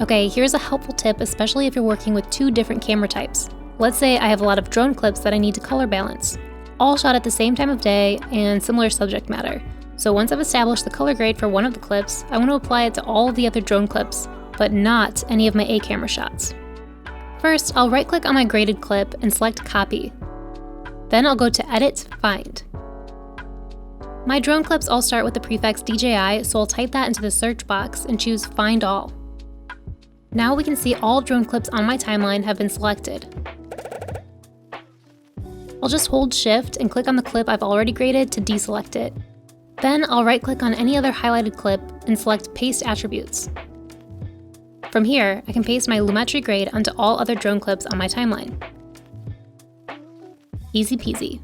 Okay, here's a helpful tip, especially if you're working with two different camera types. Let's say I have a lot of drone clips that I need to color balance, all shot at the same time of day and similar subject matter. So once I've established the color grade for one of the clips, I want to apply it to all of the other drone clips, but not any of my A camera shots. First, I'll right-click on my graded clip and select Copy. Then I'll go to Edit, Find. My drone clips all start with the prefix DJI, so I'll type that into the search box and choose Find All. Now we can see all drone clips on my timeline have been selected. I'll just hold Shift and click on the clip I've already graded to deselect it. Then I'll right-click on any other highlighted clip and select Paste Attributes. From here, I can paste my Lumetri grade onto all other drone clips on my timeline. Easy peasy.